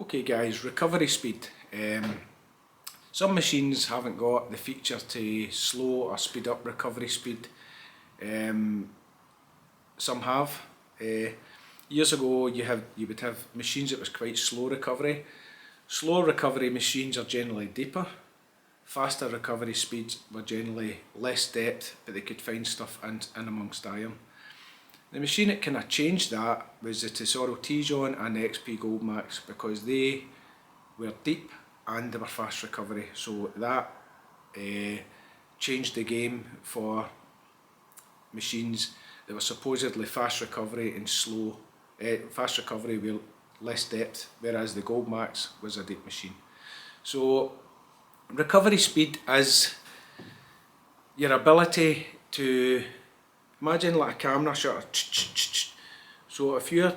Okay guys, recovery speed. Some machines haven't got the feature to slow or speed up recovery speed. Some have. Years ago you would have machines that was quite slow recovery. Slow recovery machines are generally deeper. Faster recovery speeds were generally less depth, but they could find stuff in amongst iron. The machine that kind of changed that was the Tesoro T-John and the XP Goldmax, because they were deep and they were fast recovery. So that changed the game for machines that were supposedly fast recovery and slow, fast recovery with less depth, whereas the Goldmax was a deep machine. So recovery speed is your ability to imagine like a camera shutter. So if you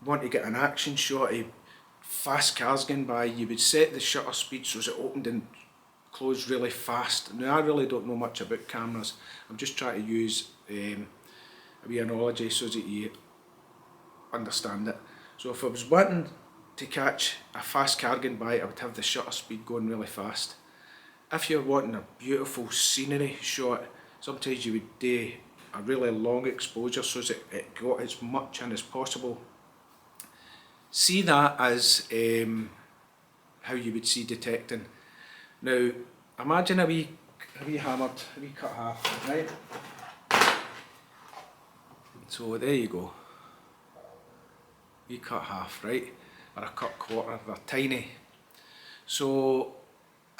want to get an action shot of fast cars going by, you would set the shutter speed so it opened and closed really fast. Now I really don't know much about cameras. I'm just trying to use a wee analogy so that you understand it. So if I was wanting to catch a fast car going by, I would have the shutter speed going really fast. If you're wanting a beautiful scenery shot, sometimes you would do a really long exposure so that it got as much in as possible. See that as how you would see detecting. Now imagine a wee hammered, a wee cut half, right? So there you go. Wee cut half, right? Or a cut quarter, they're tiny. So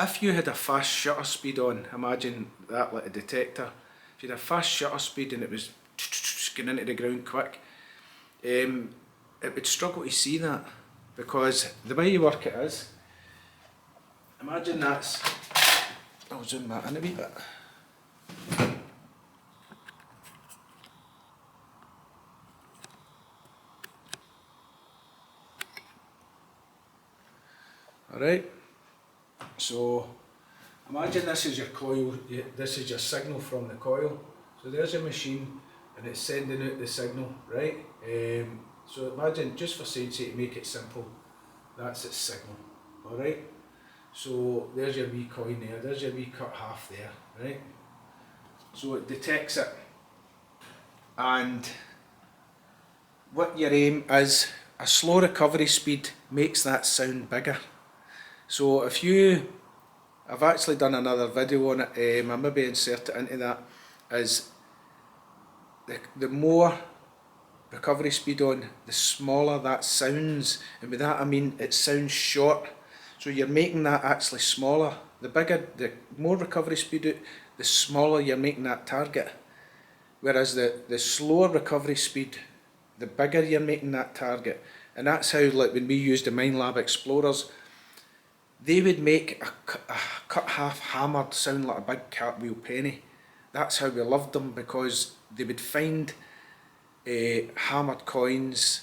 if you had a fast shutter speed on, imagine that like a detector. If you had a fast shutter speed and it was getting into the ground quick, it would struggle to see that, because the way you work it is, imagine that's, I'll zoom that in a wee bit. Alright, so imagine this is your coil, this is your signal from the coil. So there's your machine and it's sending out the signal, right? So imagine, just for saying sake, to make it simple, that's its signal, alright? So there's your wee coin there, there's your wee cut half there, right? So it detects it, and what your aim is, a slow recovery speed makes that sound bigger. So if you, I've actually done another video on it, I maybe insert it into that, is the more recovery speed on, the smaller that sounds, and with that I mean it sounds short. So you're making that actually smaller. The more recovery speed, the smaller you're making that target. Whereas the slower recovery speed, the bigger you're making that target. And that's how, like when we used the Minelab Explorers, they would make a cut half hammered sound like a big cartwheel penny. That's how we loved them, because they would find hammered coins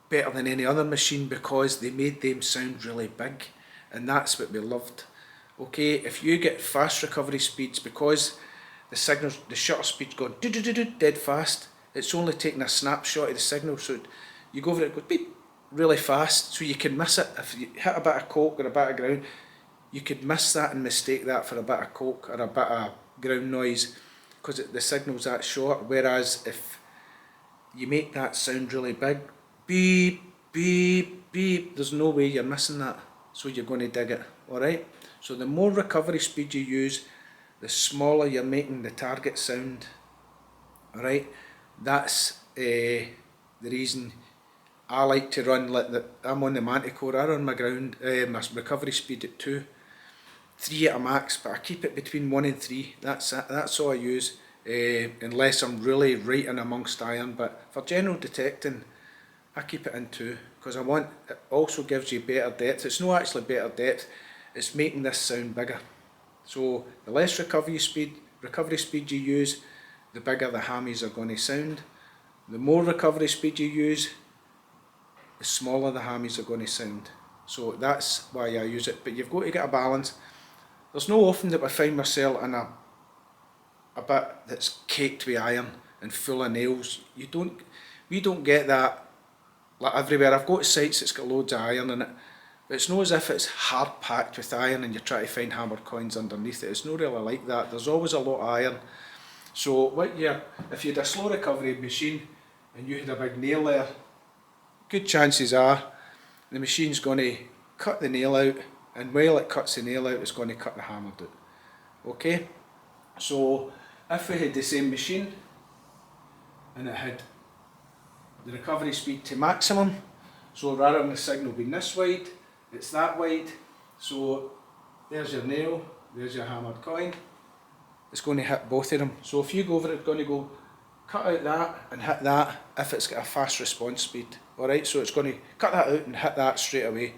better than any other machine because they made them sound really big, and that's what we loved. Okay, if you get fast recovery speeds, because the signals, the shutter speed's going dead fast, it's only taking a snapshot of the signal, so you go over it, it goes beep really fast, so you can miss it. If you hit a bit of coke or a bit of ground, you could miss that and mistake that for a bit of coke or a bit of ground noise, because the signal's that short. Whereas if you make that sound really big, beep, beep, beep, there's no way you're missing that, so you're going to dig it, alright? So the more recovery speed you use, the smaller you're making the target sound, alright? That's the reason I like to run, like I'm on the Manticore, I run my my recovery speed at 2, 3 at a max, but I keep it between 1 and 3, that's all I use, unless I'm really right in amongst iron. But for general detecting, I keep it in 2, because it also gives you better depth. It's not actually better depth, it's making this sound bigger. So the less recovery speed you use, the bigger the hammies are going to sound. The more recovery speed you use, the smaller the hammies are going to sound. So that's why I use it, but you've got to get a balance. There's no often that I find myself in a bit that's caked with iron and full of nails. We don't get that like everywhere. I've got sites that's got loads of iron in it, but it's not as if it's hard packed with iron and you're trying to find hammered coins underneath it. It's not really like that. There's always a lot of iron. So if you had a slow recovery machine and you had a big nail there, good chances are the machine's going to cut the nail out, and while it cuts the nail out, it's going to cut the hammered out. Okay, so if we had the same machine and it had the recovery speed to maximum, so rather than the signal being this wide, it's that wide, so there's your nail, there's your hammered coin, it's going to hit both of them. So if you go over it, it's going to go cut out that and hit that if it's got a fast response speed. Alright, so it's going to cut that out and hit that straight away.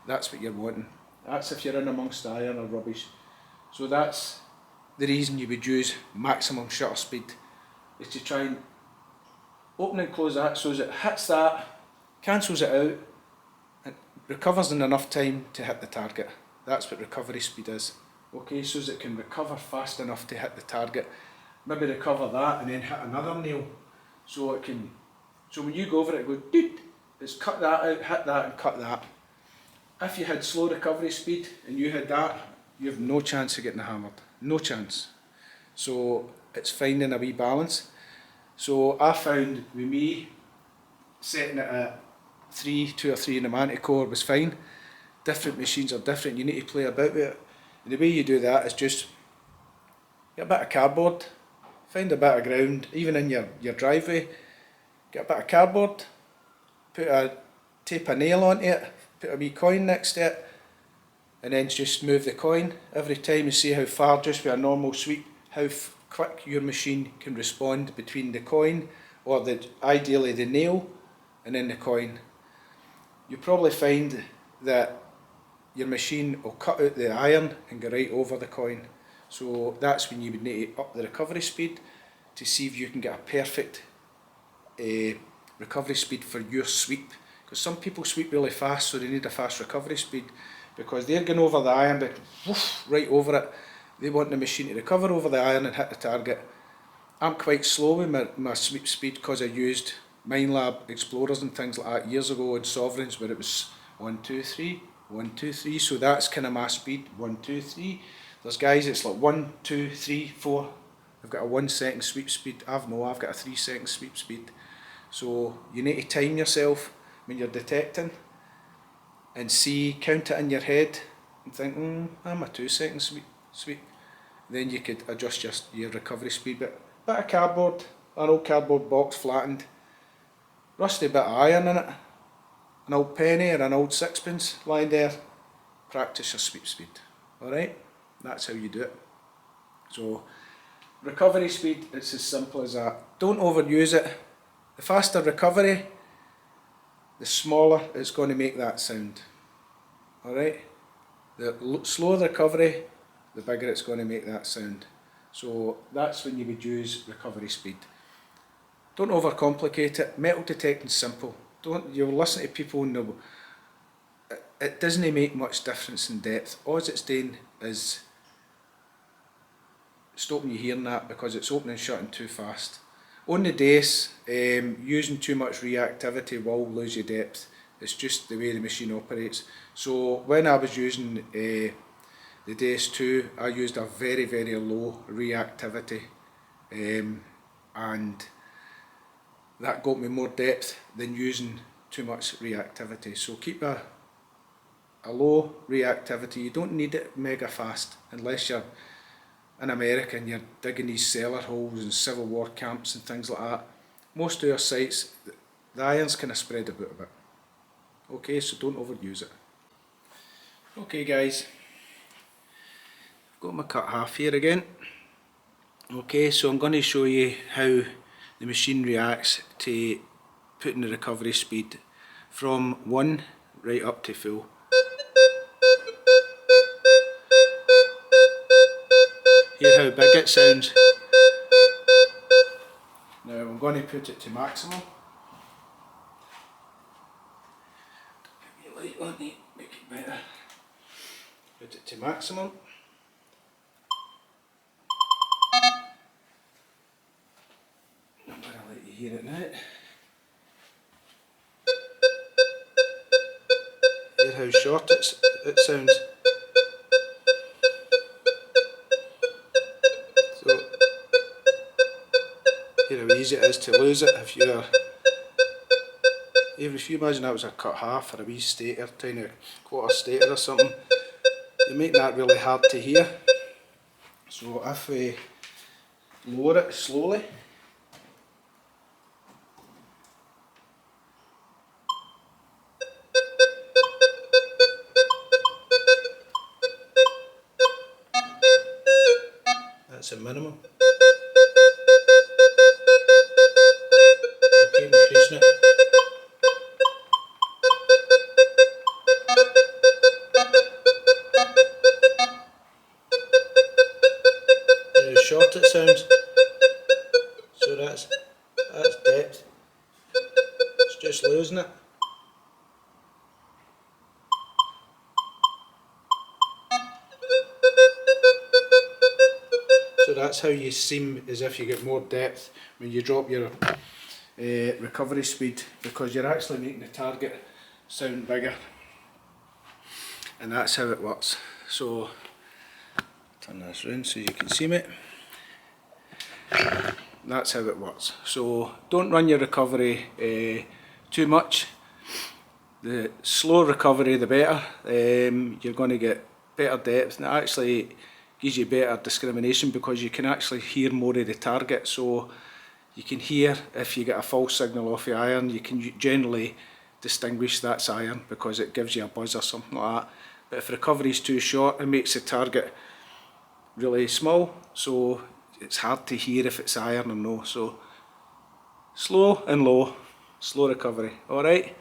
That's what you're wanting. That's if you're in amongst the iron or rubbish. So that's the reason you would use maximum shutter speed, is to try and open and close that so as it hits that, cancels it out, and recovers in enough time to hit the target. That's what recovery speed is. Okay, so as it can recover fast enough to hit the target. Maybe recover that and then hit another nail. So it can, so when you go over it, go doot, it's cut that out, hit that and cut that. If you had slow recovery speed and you had that, you have no chance of getting hammered. No chance. So it's finding a wee balance. So I found with me setting it at 2 or 3 in the Manticore was fine. Different machines are different, you need to play about with it. And the way you do that is just get a bit of cardboard, find a bit of ground, even in your driveway, get a bit of cardboard, tape a nail onto it, put a wee coin next to it, and then just move the coin every time and see how far, just with a normal sweep, how quick your machine can respond between the coin, or ideally the nail, and then the coin. You'll probably find that your machine will cut out the iron and go right over the coin. So that's when you would need to up the recovery speed to see if you can get a perfect recovery speed for your sweep. Because some people sweep really fast, so they need a fast recovery speed, because they're going over the iron, but whoosh, right over it. They want the machine to recover over the iron and hit the target. I'm quite slow with my sweep speed because I used Minelab Explorers and things like that years ago, and Sovereigns, where it was 1, 2, 3, 1, 2, 3. So that's kind of my speed, 1, 2, 3. There's guys it's like 1, 2, 3, 4. I've got a 1 second sweep speed. I've got a 3 second sweep speed. So you need to time yourself when you're detecting and count it in your head and think, I'm a 2 second sweep. Then you could adjust your recovery speed. But a bit of cardboard, an old cardboard box flattened, rusty bit of iron in it, an old penny or an old sixpence lying there, practice your sweep speed. Alright, that's how you do it. So recovery speed, it's as simple as that. Don't overuse it. The faster recovery, the smaller it's going to make that sound. Alright, the slower the recovery, the bigger it's going to make that sound. So that's when you would use recovery speed. Don't overcomplicate it. Metal detecting's simple. You'll listen to people and it doesn't make much difference in depth. All it's doing is stopping you hearing that because it's opening and shutting too fast. On the days, using too much reactivity will lose you depth. It's just the way the machine operates. So when I was using the Dace 2, I used a very, very low reactivity, and that got me more depth than using too much reactivity. So keep a low reactivity. You don't need it mega fast unless you're in America and you're digging these cellar holes and Civil War camps and things like that. Most of your sites, the iron's kind of spread about a bit. Okay, so don't overuse it. Okay guys, I've got my cut half here again. Okay, so I'm going to show you how the machine reacts to putting the recovery speed from 1 right up to full. Hear how big it sounds. Now I'm going to put it to maximum. Put my light on it, make it better. Put it to maximum. I'm going to let you hear it now. how short it sounds. So, hear how easy it is to lose it if you're, even if you imagine that was a cut half or a wee stator, tiny quarter stator or something, you're making that really hard to hear. So if we lower it slowly, that's a minimum. We'll keep increasing it. Hear how short it sounds. So that's depth. It's just losing it. So that's how you seem as if you get more depth when you drop your recovery speed, because you're actually making the target sound bigger, and that's how it works. So turn this round so you can see me. That's how it works. So don't run your recovery too much. The slower recovery the better. You're going to get better depth, and it actually gives you better discrimination because you can actually hear more of the target. So you can hear if you get a false signal off the iron, you can generally distinguish that's iron because it gives you a buzz or something like that. But if recovery is too short, it makes the target really small, so it's hard to hear if it's iron or no. So slow and low, slow recovery. Alright?